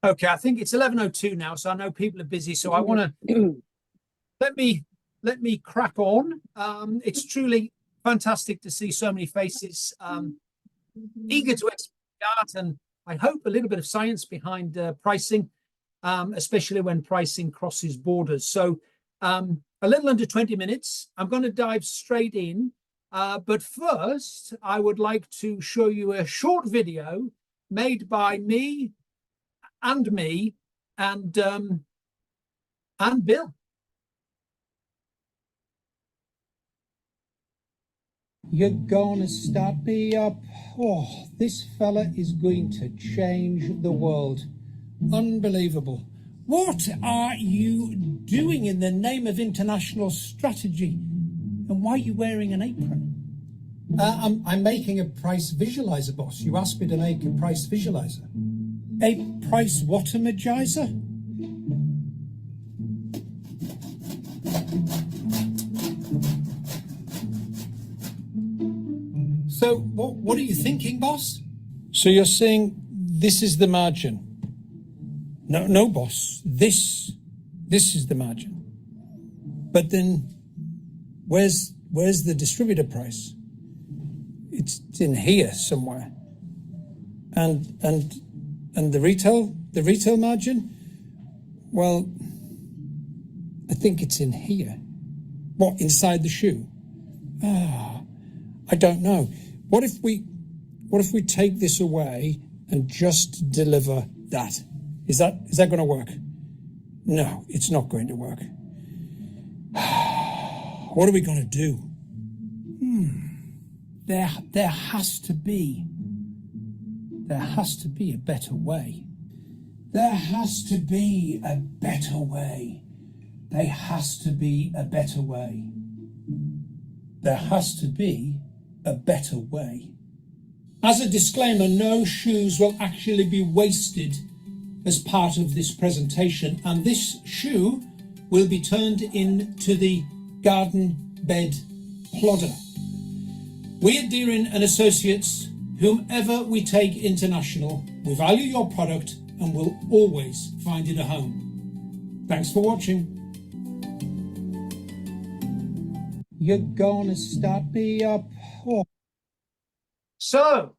Okay, I think it's 11:02 now, so I know people are busy. So I want to let me crack on. It's truly fantastic to see so many faces eager to explore the art, and I hope a little bit of science behind pricing, especially when pricing crosses borders. So a little under 20 minutes. I'm going to dive straight in. But first, I would like to show you a short video made by me and Bill. You're gonna start me up. Oh, this fella is going to change the world. Unbelievable. What are you doing in the name of international strategy? And why are you wearing an apron? I'm making a price visualizer, boss. You asked me to make a price visualizer. A price what-a-magizer? So what are you thinking, boss? So you're saying this is the margin? No, boss. This is the margin. But then where's the distributor price? It's in here somewhere. And the retail margin? Well, I think it's in here. What, inside the shoe? I don't know. What if we take this away and just deliver that? Is that going to work? No, it's not going to work. What are we going to do? There has to be a better way. There has to be a better way. There has to be a better way. There has to be a better way. As a disclaimer, no shoes will actually be wasted as part of this presentation, and this shoe will be turned into the garden bed plodder. We at Deering and Associates, whomever we take international, we value your product and will always find it a home. Thanks for watching. You're gonna start me up. Oh. So,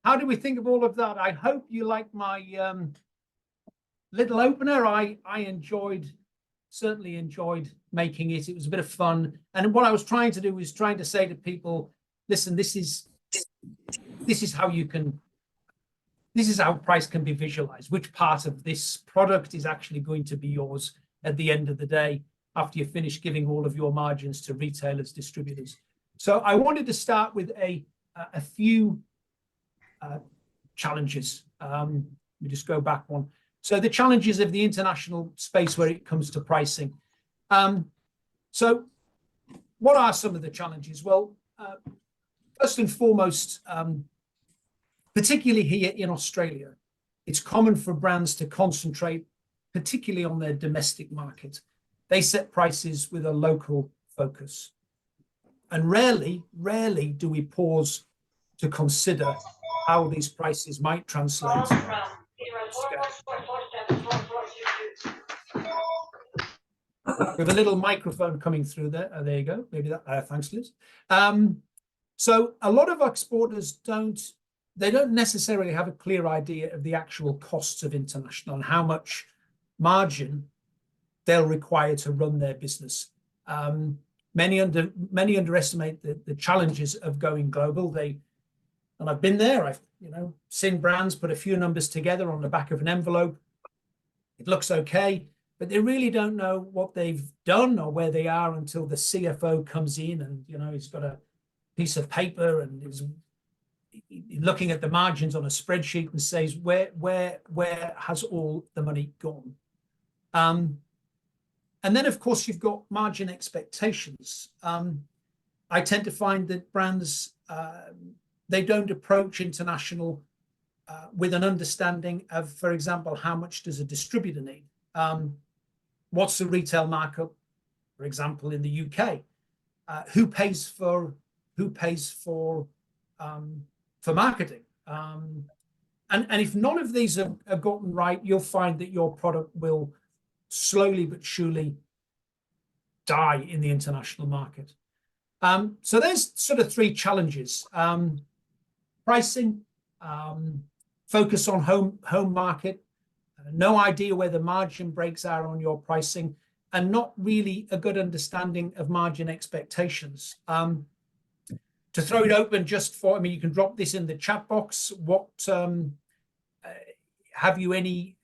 how do we think of all of that? I hope you like my little opener. I certainly enjoyed making it. It was a bit of fun. And what I was trying to do was trying to say to people, listen, this is how price can be visualized. Which part of this product is actually going to be yours at the end of the day after you finish giving all of your margins to retailers, distributors. So I wanted to start with a few challenges. Let me just go back one. So the challenges of the international space where it comes to pricing. So what are some of the challenges? Well, first and foremost, particularly here in Australia, it's common for brands to concentrate particularly on their domestic market. They set prices with a local focus. And rarely do we pause to consider how these prices might translate. We have a little microphone coming through there. There you go. Maybe that. Thanks, Liz. So a lot of exporters don't necessarily have a clear idea of the actual costs of international and how much margin they'll require to run their business. Many underestimate the challenges of going global. And I've been there. I've seen brands put a few numbers together on the back of an envelope. It looks okay, but they really don't know what they've done or where they are until the CFO comes in and he's got a piece of paper and he's looking at the margins on a spreadsheet and says, where has all the money gone? And then, of course, you've got margin expectations. I tend to find that brands, they don't approach international with an understanding of, for example, how much does a distributor need? What's the retail markup, for example, in the UK? Who pays for marketing? And if none of these are gotten right, you'll find that your product will slowly but surely die in the international market. So there's sort of three challenges: pricing, focus on home market, no idea where the margin breaks are on your pricing, and not really a good understanding of margin expectations. To throw it open just for, I mean, you can drop this in the chat box. What have you any,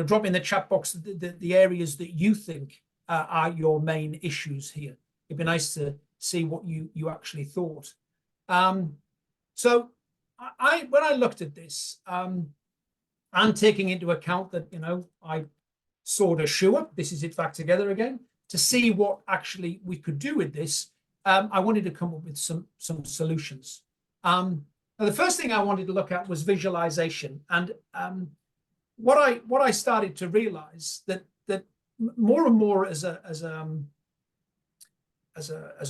drop in the chat box the areas that you think are your main issues here. It'd be nice to see what you actually thought. So when I looked at this, and taking into account that, I sawed a shoe up, this is it back together again, to see what actually we could do with this, I wanted to come up with some solutions. Now the first thing I wanted to look at was visualization. And what I started to realize that more and more as a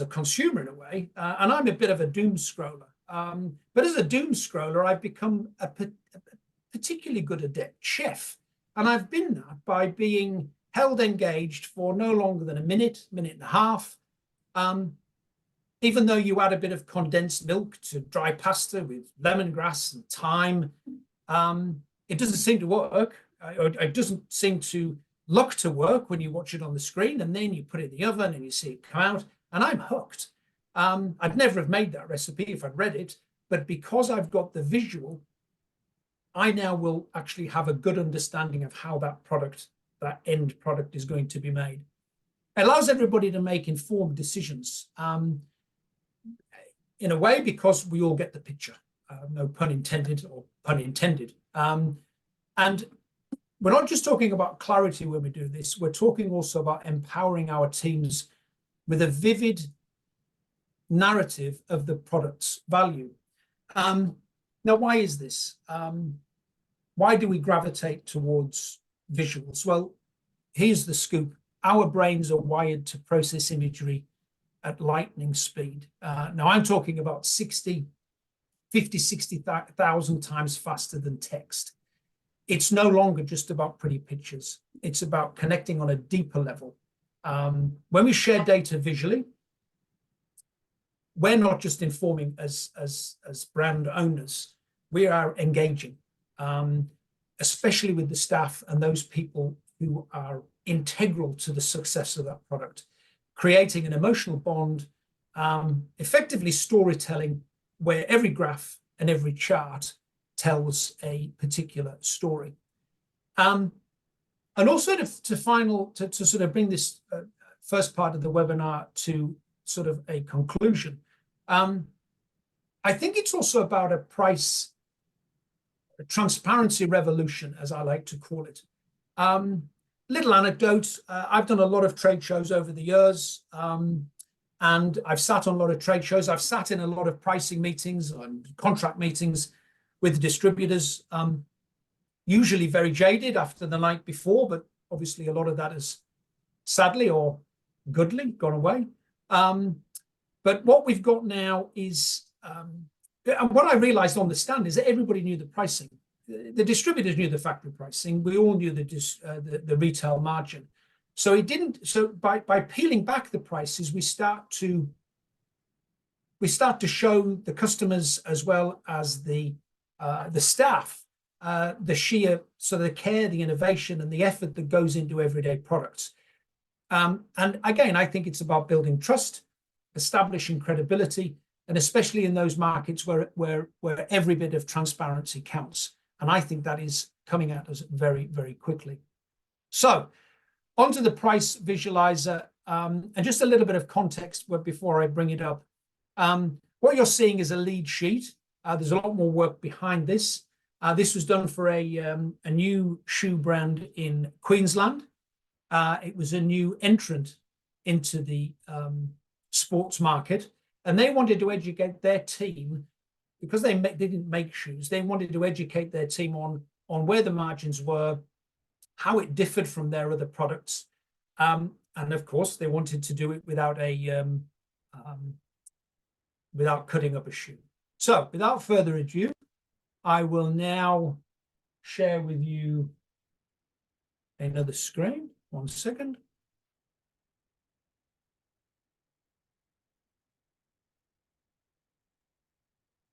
consumer in a way, and I'm a bit of a doom scroller, but as a doom scroller, I've become a particularly good adept chef. And I've been that by being held engaged for no longer than a minute and a half. Even though you add a bit of condensed milk to dry pasta with lemongrass and thyme, it doesn't seem to work. It doesn't seem to look to work when you watch it on the screen, and then you put it in the oven and you see it come out, and I'm hooked. I'd never have made that recipe if I'd read it, but because I've got the visual, I now will actually have a good understanding of how that end product is going to be made. It allows everybody to make informed decisions, in a way, because we all get the picture. No pun intended or pun intended. And we're not just talking about clarity when we do this, we're talking also about empowering our teams with a vivid narrative of the product's value. Now, why is this? Why do we gravitate towards visuals? Well, here's the scoop. Our brains are wired to process imagery at lightning speed. Now, I'm talking about 60,000 times faster than text. It's no longer just about pretty pictures. It's about connecting on a deeper level. When we share data visually, we're not just informing as brand owners, we are engaging, especially with the staff and those people who are integral to the success of that product, creating an emotional bond, effectively storytelling, where every graph and every chart tells a particular story. And also to sort of bring this first part of the webinar to sort of a conclusion, I think it's also about a transparency revolution, as I like to call it. Little anecdote, I've done a lot of trade shows over the years, and I've sat on a lot of trade shows. I've sat in a lot of pricing meetings and contract meetings with distributors, usually very jaded after the night before, but obviously a lot of that has sadly or goodly gone away. But what we've got now is, and what I realized on the stand is that everybody knew the pricing. The distributors knew the factory pricing. We all knew the retail margin. So it didn't. So by peeling back the prices, we start to show the customers as well as the staff the sheer the care, the innovation, and the effort that goes into everyday products. And again, I think it's about building trust, establishing credibility, and especially in those markets where every bit of transparency counts. And I think that is coming at us very, very quickly. So onto the price visualizer, and just a little bit of context before I bring it up. What you're seeing is a lead sheet. There's a lot more work behind this. This was done for a new shoe brand in Queensland. It was a new entrant into the sports market, and they wanted to educate their team, because they didn't make shoes. They wanted to educate their team on where the margins were, how it differed from their other products, and of course they wanted to do it without cutting up a shoe. So without further ado, I will now share with you another screen. 1 second.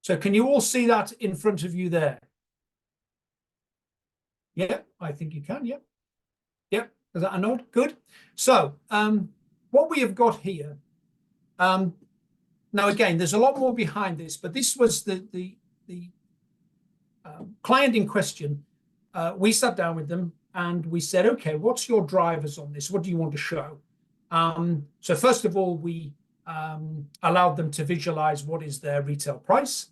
So can you all see that in front of you there? Yeah, I think you can. Yep. Yep. Is that a nod? Good. So what we have got here, now again, there's a lot more behind this, but this was the client in question. We sat down with them and we said, okay, what's your drivers on this? What do you want to show? So first of all, we allowed them to visualize what is their retail price.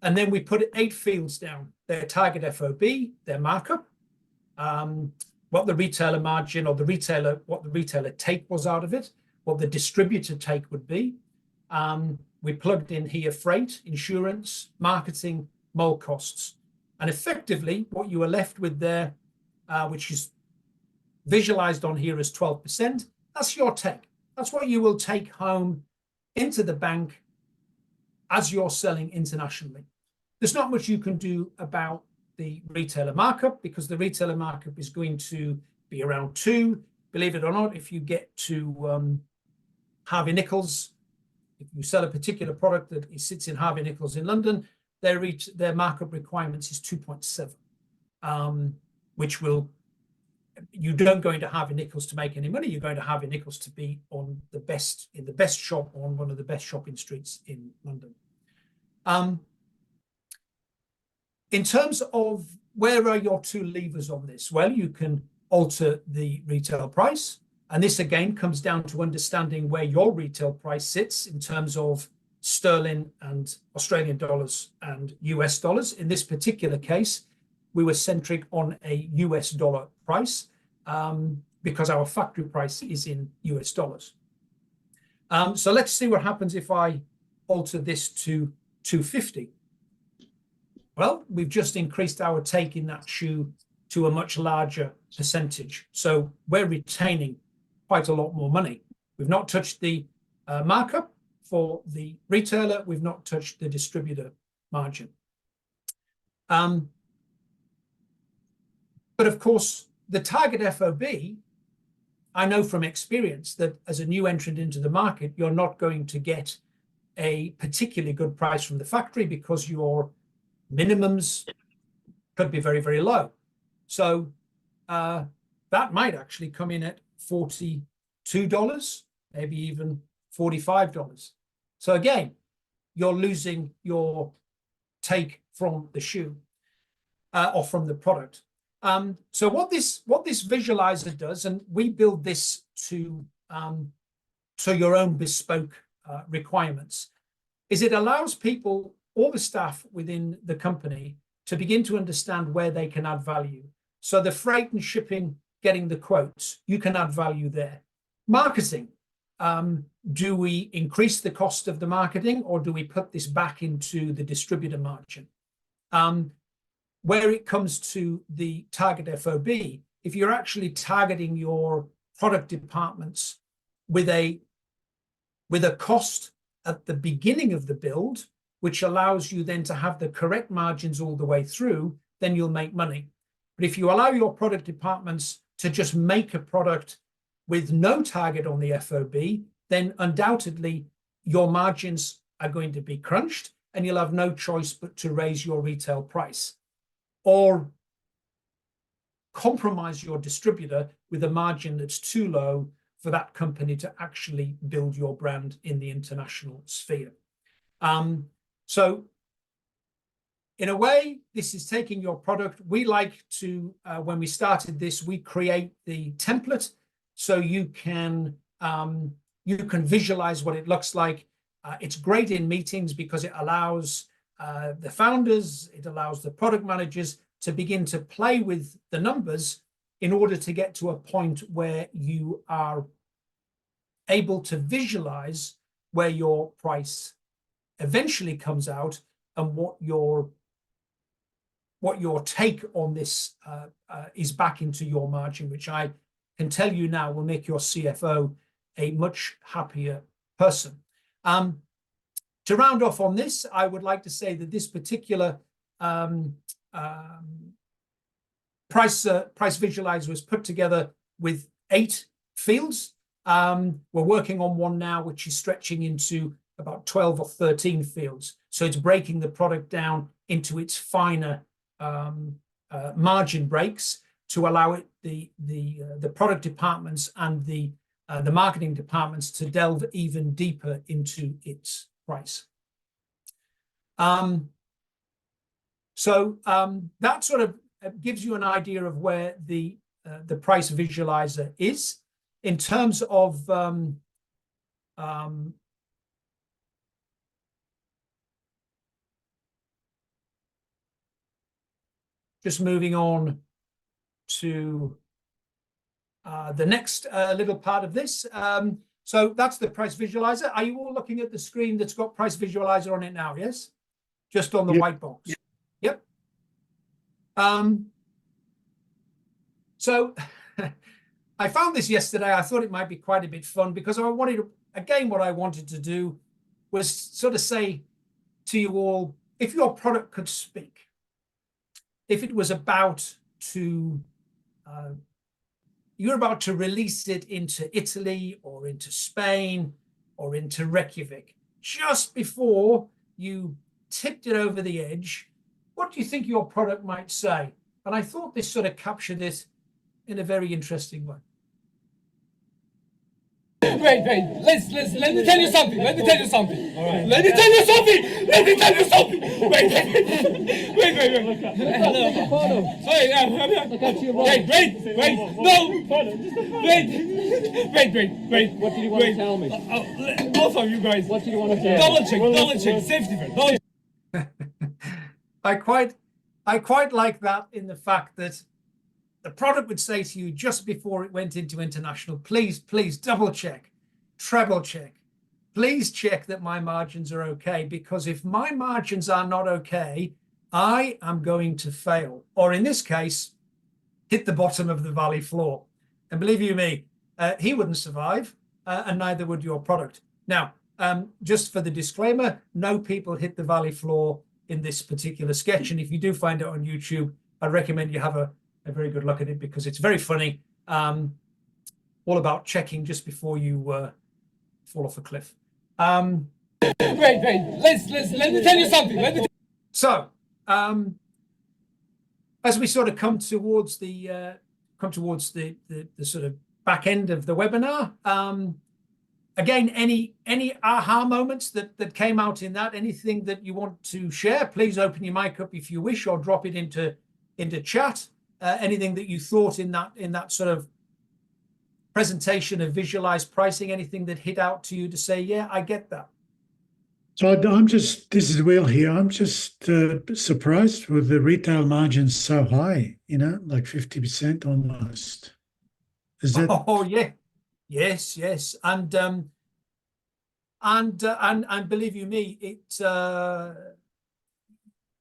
And then we put 8 fields down: their target FOB, their markup, what the retailer margin or what the retailer take was out of it, what the distributor take would be. We plugged in here freight, insurance, marketing, mold costs. And effectively, what you are left with there, which is visualized on here as 12%, that's your take. That's what you will take home into the bank as you're selling internationally. There's not much you can do about the retailer markup, because the retailer markup is going to be around 2. Believe it or not, if you get to Harvey Nichols, if you sell a particular product that sits in Harvey Nichols in London, their markup requirements is 2.7, which you don't go into Harvey Nichols to make any money. You're going to Harvey Nichols to be in the best shop on one of the best shopping streets in London. In terms of where are your 2 levers on this? Well, you can alter the retail price. And this again comes down to understanding where your retail price sits in terms of sterling and Australian dollars and US dollars. In this particular case, we were centric on a US dollar price because our factory price is in US dollars. So let's see what happens if I alter this to 250. Well, we've just increased our take in that shoe to a much larger percentage. So we're retaining quite a lot more money. We've not touched the markup for the retailer. We've not touched the distributor margin. But of course, the target FOB, I know from experience that as a new entrant into the market, you're not going to get a particularly good price from the factory because your minimums could be very, very low. So that might actually come in at $42, maybe even $45. So again, you're losing your take from the shoe or from the product. So what this visualizer does, and we build this to your own bespoke requirements, is it allows people, all the staff within the company, to begin to understand where they can add value. So the freight and shipping, getting the quotes, you can add value there. Marketing, do we increase the cost of the marketing or do we put this back into the distributor margin? Where it comes to the target FOB, if you're actually targeting your product departments with a cost at the beginning of the build, which allows you then to have the correct margins all the way through, then you'll make money. But if you allow your product departments to just make a product with no target on the FOB, then undoubtedly your margins are going to be crunched and you'll have no choice but to raise your retail price or compromise your distributor with a margin that's too low for that company to actually build your brand in the international sphere. So in a way, this is taking your product. We like to, when we started this, we create the template so you can visualize what it looks like. It's great in meetings because it allows the founders, it allows the product managers to begin to play with the numbers in order to get to a point where you are able to visualize where your price eventually comes out and what your take on this is back into your margin, which I can tell you now will make your CFO a much happier person. To round off on this, I would like to say that this particular price visualizer was put together with 8 fields. We're working on one now, which is stretching into about 12 or 13 fields. So it's breaking the product down into its finer margin breaks to allow it the product departments and the marketing departments to delve even deeper into its price. That sort of gives you an idea of where the price visualizer is in terms of just moving on to the next little part of this. So that's the price visualizer. Are you all looking at the screen that's got price visualizer on it now? Yes, just on the white box. Yep. So I found this yesterday. I thought it might be quite a bit fun because I wanted to, again, what I wanted to do was sort of say to you all, if your product could speak, if it was about to, you're about to release it into Italy or into Spain or into Reykjavik, just before you tipped it over the edge, what do you think your product might say? And I thought this sort of captured it in a very interesting way. Wait, let me tell you something. Let me tell you something. All right. Let me tell you something. Let me tell you something. Wait. Sorry, wait. No. Wait. What did you want to tell me? Both of you guys. What did you want to tell me? Double check. Safety first. I quite like that in the fact that the product would say to you just before it went into international, please double check, treble check. Please check that my margins are okay, because if my margins are not okay, I am going to fail. Or in this case, hit the bottom of the valley floor. And believe you me, he wouldn't survive, and neither would your product. Now, just for the disclaimer, no people hit the valley floor in this particular sketch. And if you do find it on YouTube, I'd recommend you have a very good look at it because it's very funny. All about checking just before you fall off a cliff. Wait. Let me tell you something. So, as we sort of come towards the sort of back end of the webinar, again, any aha moments that came out in that, anything that you want to share, please open your mic up if you wish, or drop it into chat. Anything that you thought in that sort of presentation of visualized pricing, anything that hit out to you to say, yeah, I get that. So this is Will here. I'm just surprised with the retail margins so high, like 50% almost. Is that? Oh yeah, yes, and believe you me,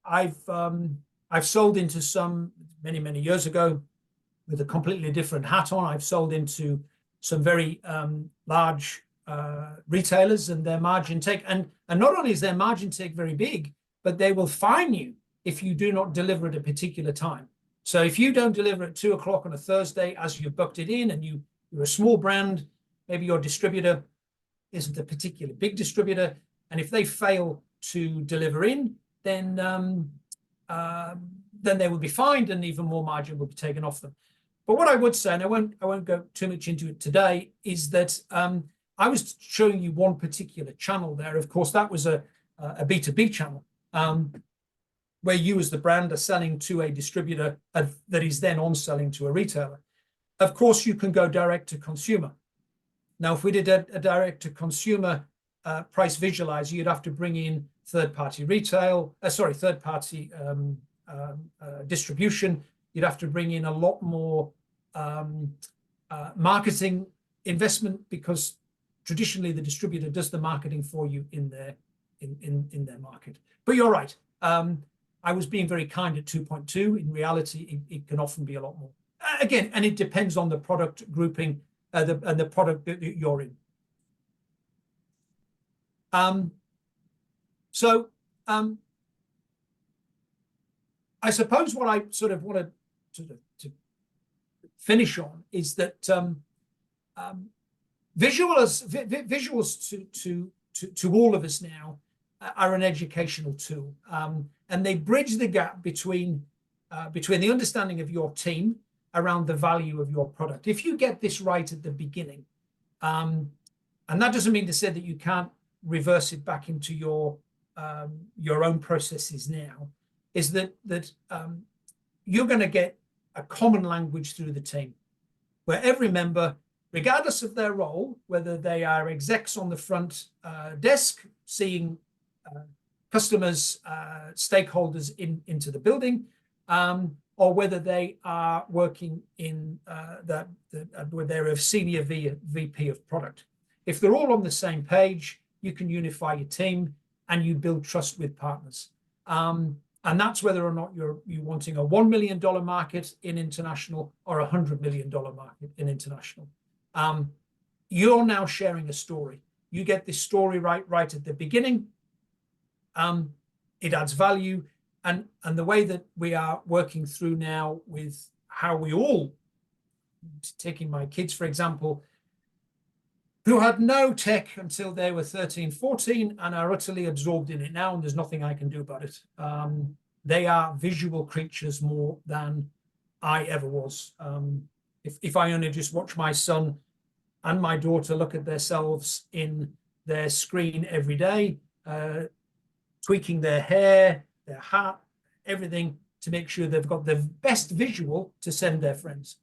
I've sold into some many years ago with a completely different hat on. I've sold into some very large retailers, and their margin take, and not only is their margin take very big, but they will fine you if you do not deliver at a particular time. So if you don't deliver at 2 o'clock on a Thursday as you've booked it in, and you're a small brand, maybe your distributor isn't a particular big distributor, and if they fail to deliver in, then they will be fined, and even more margin will be taken off them. But what I would say, and I won't go too much into it today, is that I was showing you one particular channel there. Of course, that was a B2B channel where you as the brand are selling to a distributor that is then on selling to a retailer. Of course, you can go direct to consumer. Now, if we did a direct to consumer price visualizer, you'd have to bring in third-party distribution. You'd have to bring in a lot more marketing investment, because traditionally the distributor does the marketing for you in their market. But you're right. I was being very kind at 2.2. In reality, it can often be a lot more. Again, and it depends on the product grouping and the product that you're in. I suppose what I sort of want to finish on is that visuals to all of us now are an educational tool, and they bridge the gap between the understanding of your team around the value of your product. If you get this right at the beginning, and that doesn't mean to say that you can't reverse it back into your own processes now, is that you're going to get a common language through the team, where every member, regardless of their role, whether they are execs on the front desk seeing customers, stakeholders into the building, or whether they are working in where they're a senior VP of product. If they're all on the same page, you can unify your team and you build trust with partners. And that's whether or not you're wanting a $1 million market in international or a $100 million market in international. You're now sharing a story. You get this story right at the beginning. It adds value. And the way that we are working through now with how we all, taking my kids, for example, who had no tech until they were 13, 14 and are utterly absorbed in it now, and there's nothing I can do about it. They are visual creatures more than I ever was. If I only just watch my son and my daughter look at themselves in their screen every day, tweaking their hair, their hat, everything to make sure they've got the best visual to send their friends.